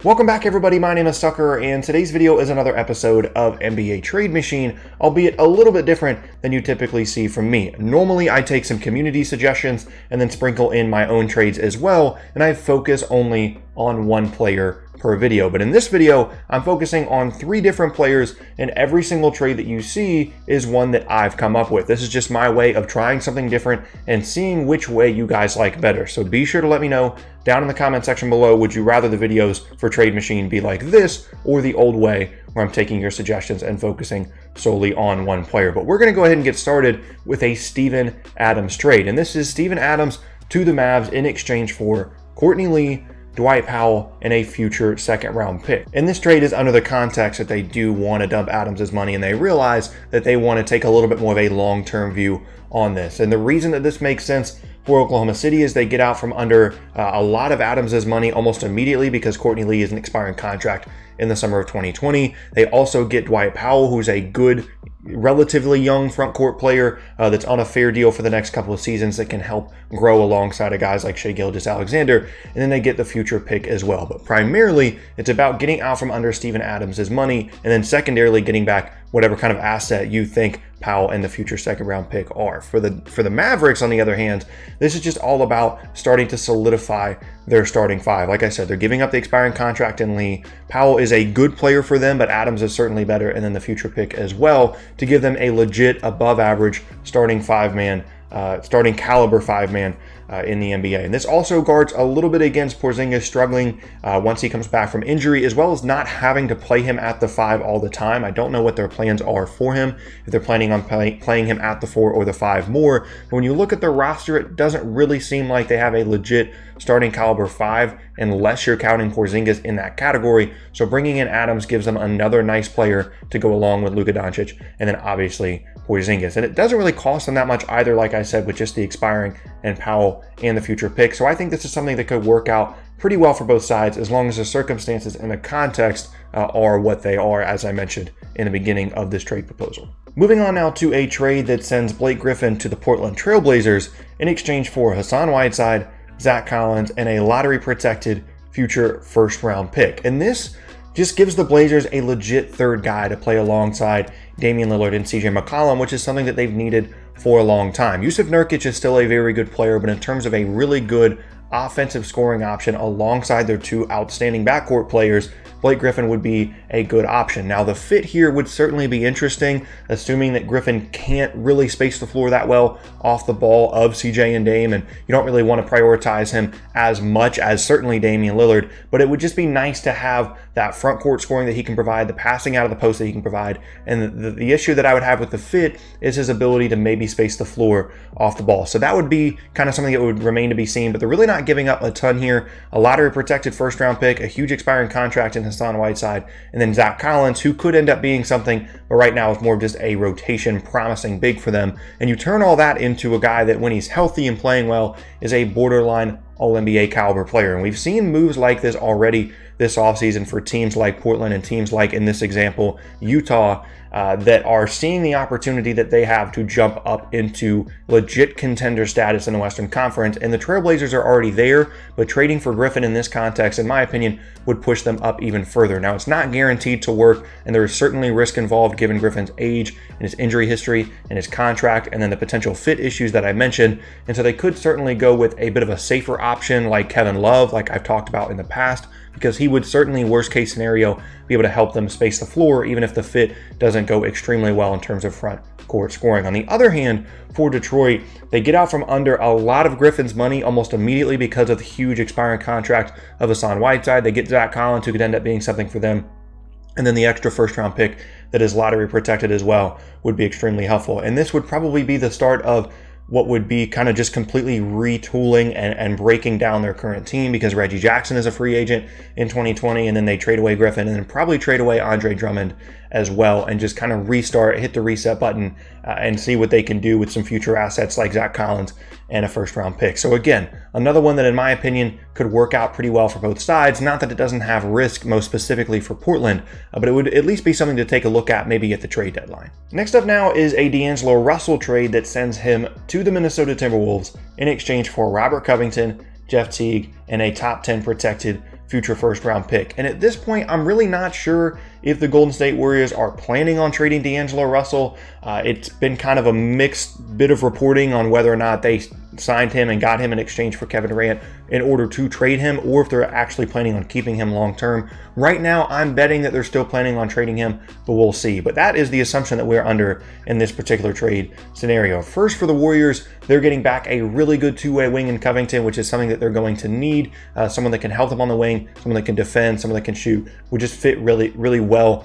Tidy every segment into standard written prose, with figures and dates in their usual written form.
Welcome back everybody, my name is Tucker and today's video is another episode of NBA Trade Machine, albeit a little bit different than you typically see from me. Normally I take some community suggestions and then sprinkle in my own trades as well, and I focus only on one player per video. But in this video, I'm focusing on 3 different players, and every single trade that you see is one that I've come up with. This is just my way of trying something different and seeing which way you guys like better. So be sure to let me know down in the comment section below, would you rather the videos for Trade Machine be like this or the old way where I'm taking your suggestions and focusing solely on one player. But we're going to go ahead and get started with a Steven Adams trade. And this is Steven Adams to the Mavs in exchange for Courtney Lee, Dwight Powell, and a future second-round pick. And this trade is under the context that they do want to dump Adams' money, and they realize that they want to take a little bit more of a long-term view on this. And the reason that this makes sense for Oklahoma City is they get out from under a lot of Adams' money almost immediately because Courtney Lee is an expiring contract in the summer of 2020. They also get Dwight Powell, who's a good, relatively young front court player that's on a fair deal for the next couple of seasons that can help grow alongside of guys like Shai Gilgeous-Alexander, and then they get the future pick as well. But primarily, it's about getting out from under Steven Adams' money, and then secondarily getting back whatever kind of asset you think Powell and the future second-round pick are. For the Mavericks, on the other hand, this is just all about starting to solidify their starting 5. Like I said, they're giving up the expiring contract in Lee. Powell is a good player for them, but Adams is certainly better, and then the future pick as well to give them a legit above-average starting 5-man, starting caliber 5-man in the NBA. And this also guards a little bit against Porzingis struggling once he comes back from injury, as well as not having to play him at the 5 all the time. I don't know what their plans are for him, if they're planning on playing him at the 4 or the 5 more. But when you look at the roster, it doesn't really seem like they have a legit starting caliber 5 unless you're counting Porzingis in that category. So bringing in Adams gives them another nice player to go along with Luka Doncic, and then obviously Porzingis. And it doesn't really cost them that much either, like I said, with just the expiring and Powell and the future pick. So I think this is something that could work out pretty well for both sides as long as the circumstances and the context are what they are, as I mentioned in the beginning of this trade proposal. Moving on now to a trade that sends Blake Griffin to the Portland Trailblazers in exchange for Hassan Whiteside, Zach Collins, and a lottery-protected future first-round pick. And this just gives the Blazers a legit third guy to play alongside Damian Lillard and CJ McCollum, which is something that they've needed for a long time. Yusuf Nurkic is still a very good player, but in terms of a really good offensive scoring option alongside their 2 outstanding backcourt players, Blake Griffin would be a good option. Now, the fit here would certainly be interesting, assuming that Griffin can't really space the floor that well off the ball of CJ and Dame, and you don't really want to prioritize him as much as certainly Damian Lillard, but it would just be nice to have that front court scoring that he can provide, the passing out of the post that he can provide, and the issue that I would have with the fit is his ability to maybe space the floor off the ball. So that would be kind of something that would remain to be seen, but they're really not giving up a ton here. A lottery-protected first-round pick, a huge expiring contract in Hassan Whiteside, and then Zach Collins, who could end up being something, but right now is more of just a rotation promising big for them. And you turn all that into a guy that when he's healthy and playing well is a borderline All-NBA caliber player. And we've seen moves like this already this offseason for teams like Portland and teams like, in this example, Utah, that are seeing the opportunity that they have to jump up into legit contender status in the Western Conference. And the Trailblazers are already there, but trading for Griffin in this context, in my opinion, would push them up even further. Now, it's not guaranteed to work, and there is certainly risk involved given Griffin's age and his injury history and his contract, and then the potential fit issues that I mentioned. And so they could certainly go with a bit of a safer option like Kevin Love, like I've talked about in the past, because he would certainly, worst case scenario, be able to help them space the floor, even if the fit doesn't go extremely well in terms of front court scoring. On the other hand, for Detroit, they get out from under a lot of Griffin's money almost immediately because of the huge expiring contract of Hassan Whiteside. They get Zach Collins, who could end up being something for them. And then the extra first-round pick that is lottery protected as well would be extremely helpful. And this would probably be the start of what would be kind of just completely retooling and breaking down their current team, because Reggie Jackson is a free agent in 2020, and then they trade away Griffin and then probably trade away Andre Drummond as well, and just kind of restart, hit the reset button, and see what they can do with some future assets like Zach Collins and a first-round pick. So again, another one that in my opinion could work out pretty well for both sides. Not that it doesn't have risk, most specifically for Portland, but it would at least be something to take a look at maybe at the trade deadline. Next up now is a Deangelo Russell trade that sends him to the Minnesota Timberwolves in exchange for Robert Covington, Jeff Teague, and a top 10 protected future first round pick. And at this point, I'm really not sure if the Golden State Warriors are planning on trading D'Angelo Russell. It's been kind of a mixed bit of reporting on whether or not they signed him and got him in exchange for Kevin Durant in order to trade him, or if they're actually planning on keeping him long term. Right now, I'm betting that they're still planning on trading him, but we'll see. But that is the assumption that we're under in this particular trade scenario. First, for the Warriors, they're getting back a really good two-way wing in Covington, which is something that they're going to need. Someone that can help them on the wing, someone that can defend, someone that can shoot, would just fit really, really well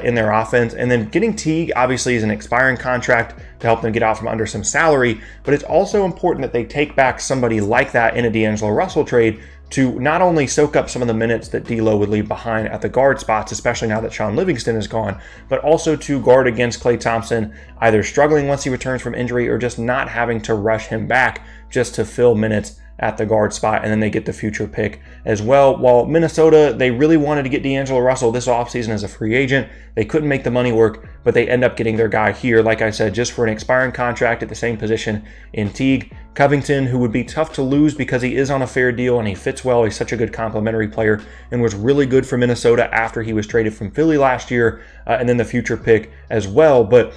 in their offense. And then getting Teague, obviously, is an expiring contract to help them get out from under some salary, but it's also important that they take back somebody like that in a D'Angelo Russell trade to not only soak up some of the minutes that D'Lo would leave behind at the guard spots, especially now that Sean Livingston is gone, but also to guard against Klay Thompson, either struggling once he returns from injury or just not having to rush him back just to fill minutes at the guard spot. And then they get the future pick as well. While Minnesota, they really wanted to get D'Angelo Russell this offseason as a free agent. They couldn't make the money work, but they end up getting their guy here, like I said, just for an expiring contract at the same position in Teague. Covington, who would be tough to lose because he is on a fair deal and he fits well. He's such a good complementary player and was really good for Minnesota after he was traded from Philly last year, and then the future pick as well. But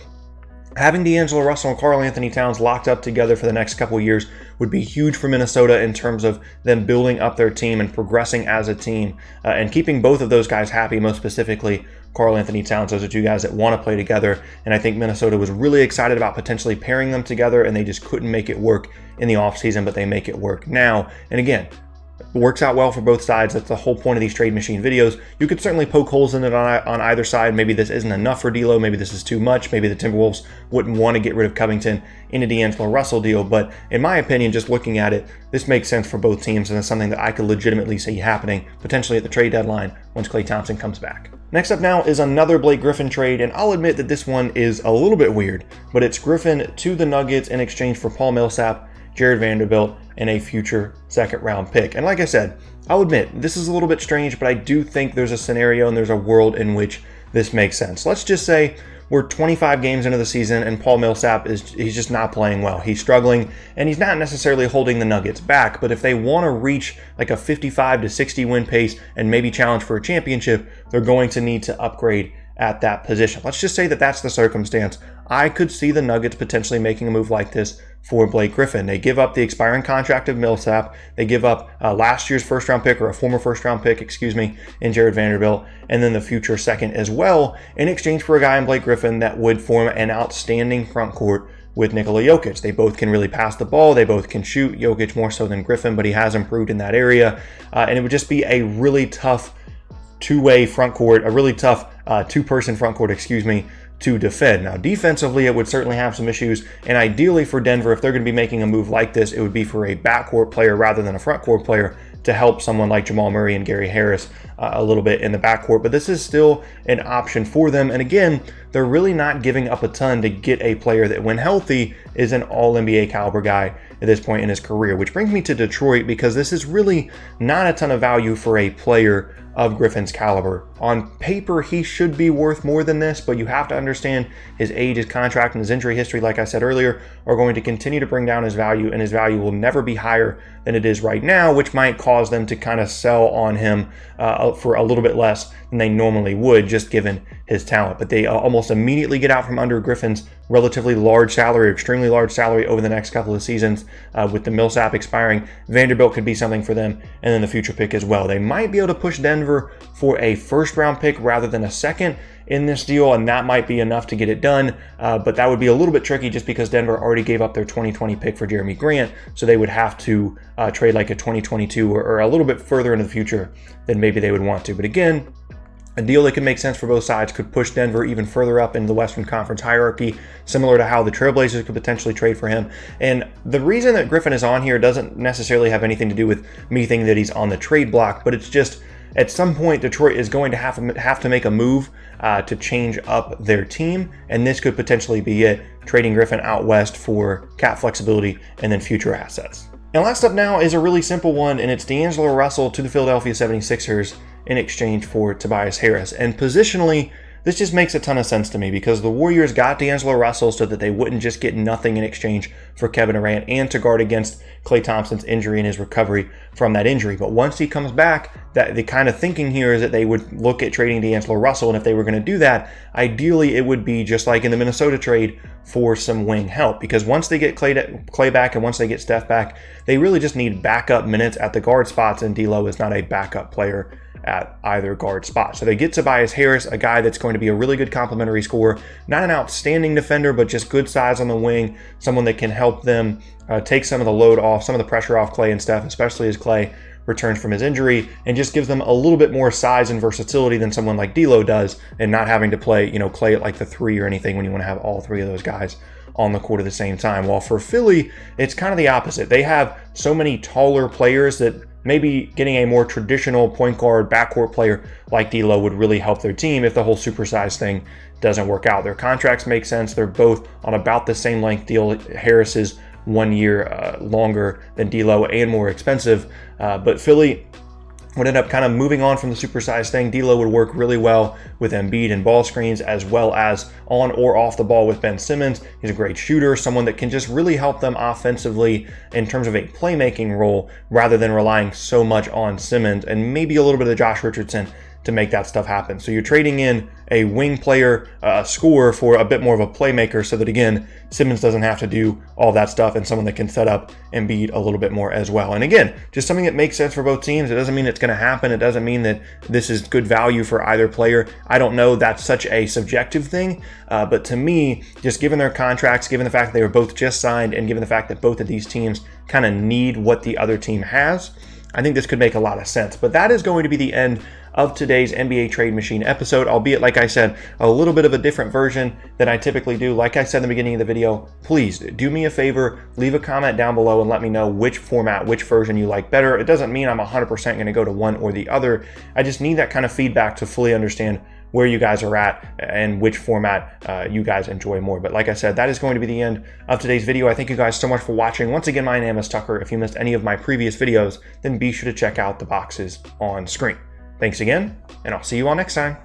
having D'Angelo Russell and Karl Anthony Towns locked up together for the next couple of years would be huge for Minnesota in terms of them building up their team and progressing as a team, and keeping both of those guys happy, most specifically Karl Anthony Towns. Those are two guys that want to play together, and I think Minnesota was really excited about potentially pairing them together, and they just couldn't make it work in the offseason, but they make it work now. And again, it works out well for both sides. That's the whole point of these trade machine videos. You could certainly poke holes in it on either side. Maybe this isn't enough for D'Lo. Maybe this is too much. Maybe the Timberwolves wouldn't want to get rid of Covington in a D'Angelo Russell deal. But in my opinion, just looking at it, this makes sense for both teams, and it's something that I could legitimately see happening potentially at the trade deadline once Klay Thompson comes back. Next up now is another Blake Griffin trade, and I'll admit that this one is a little bit weird, but it's Griffin to the Nuggets in exchange for Paul Millsap, Jared Vanderbilt, and a future second-round pick. And like I said, I'll admit, this is a little bit strange, but I do think there's a scenario and there's a world in which this makes sense. Let's just say we're 25 games into the season and Paul Millsap he's just not playing well. He's struggling, and he's not necessarily holding the Nuggets back, but if they want to reach like a 55 to 60 win pace and maybe challenge for a championship, they're going to need to upgrade at that position. Let's just say that that's the circumstance. I could see the Nuggets potentially making a move like this for Blake Griffin. They give up the expiring contract of Millsap. They give up last year's first-round pick, or a former first-round pick, in Jared Vanderbilt, and then the future second as well, in exchange for a guy in Blake Griffin that would form an outstanding front court with Nikola Jokic. They both can really pass the ball. They both can shoot. Jokic more so than Griffin, but he has improved in that area. And it would just be a really tough two-way front court, a really tough two-person front court, to defend. Now, defensively, it would certainly have some issues, and ideally for Denver, if they're going to be making a move like this, it would be for a backcourt player rather than a front court player to help someone like Jamal Murray and Gary Harris a little bit in the backcourt. But this is still an option for them, and again, they're really not giving up a ton to get a player that, when healthy, is an all-NBA caliber guy at this point in his career. Which brings me to Detroit, because this is really not a ton of value for a player of Griffin's caliber. On paper, he should be worth more than this, but you have to understand his age, his contract, and his injury history, like I said earlier, are going to continue to bring down his value, and his value will never be higher than it is right now, which might cause them to kind of sell on him for a little bit less than they normally would, just given his talent. But they almost immediately get out from under Griffin's relatively large salary, or extremely large salary over the next couple of seasons. With the Millsap expiring, Vanderbilt could be something for them, and then the future pick as well. They might be able to push Denver for a first-round pick rather than a second in this deal, and that might be enough to get it done, but that would be a little bit tricky just because Denver already gave up their 2020 pick for Jeremy Grant, so they would have to trade like a 2022 or a little bit further into the future than maybe they would want to. But again, a deal that could make sense for both sides, could push Denver even further up into the Western Conference hierarchy, similar to how the Trailblazers could potentially trade for him. And the reason that Griffin is on here doesn't necessarily have anything to do with me thinking that he's on the trade block, but it's just at some point Detroit is going to have to make a move to change up their team, and this could potentially be it, trading Griffin out west for cap flexibility and then future assets. And last up now is a really simple one, and it's Deangelo Russell to the Philadelphia 76ers in exchange for Tobias Harris. And positionally, this just makes a ton of sense to me because the Warriors got D'Angelo Russell so that they wouldn't just get nothing in exchange for Kevin Durant and to guard against Klay Thompson's injury and his recovery from that injury. But once he comes back, that the kind of thinking here is that they would look at trading D'Angelo Russell, and if they were going to do that, ideally it would be just like in the Minnesota trade for some wing help, because once they get Klay back and once they get Steph back, they really just need backup minutes at the guard spots, and D'Lo is not a backup player at either guard spot. So they get Tobias Harris, a guy that's going to be a really good complementary scorer, not an outstanding defender, but just good size on the wing, someone that can help them take some of the load off, some of the pressure off Klay and Steph, especially as Klay returns from his injury, and just gives them a little bit more size and versatility than someone like D'Lo does, and not having to play, Klay at like the 3 or anything when you want to have all 3 of those guys on the court at the same time. While for Philly, it's kind of the opposite. They have so many taller players that maybe getting a more traditional point guard backcourt player like D'Lo would really help their team if the whole supersize thing doesn't work out. Their contracts make sense. They're both on about the same length deal. Harris is 1 year longer than D'Lo and more expensive. But Philly would end up kind of moving on from the supersize thing. D'Lo would work really well with Embiid and ball screens, as well as on or off the ball with Ben Simmons. He's a great shooter, someone that can just really help them offensively in terms of a playmaking role, rather than relying so much on Simmons and maybe a little bit of Josh Richardson to make that stuff happen. So you're trading in a wing player, scorer, for a bit more of a playmaker, so that again, Simmons doesn't have to do all that stuff, and someone that can set up Embiid a little bit more as well. And again, just something that makes sense for both teams. It doesn't mean it's going to happen. It doesn't mean that this is good value for either player. I don't know. That's such a subjective thing. But to me, just given their contracts, given the fact that they were both just signed, and given the fact that both of these teams kind of need what the other team has, I think this could make a lot of sense. But that is going to be the end of today's NBA Trade Machine episode, albeit, like I said, a little bit of a different version than I typically do. Like I said in the beginning of the video, please do me a favor, leave a comment down below and let me know which format, which version you like better. It doesn't mean I'm 100% going to go to one or the other. I just need that kind of feedback to fully understand where you guys are at and which format you guys enjoy more. But like I said, that is going to be the end of today's video. I thank you guys so much for watching. Once again, my name is Tucker. If you missed any of my previous videos, then be sure to check out the boxes on screen. Thanks again, and I'll see you all next time.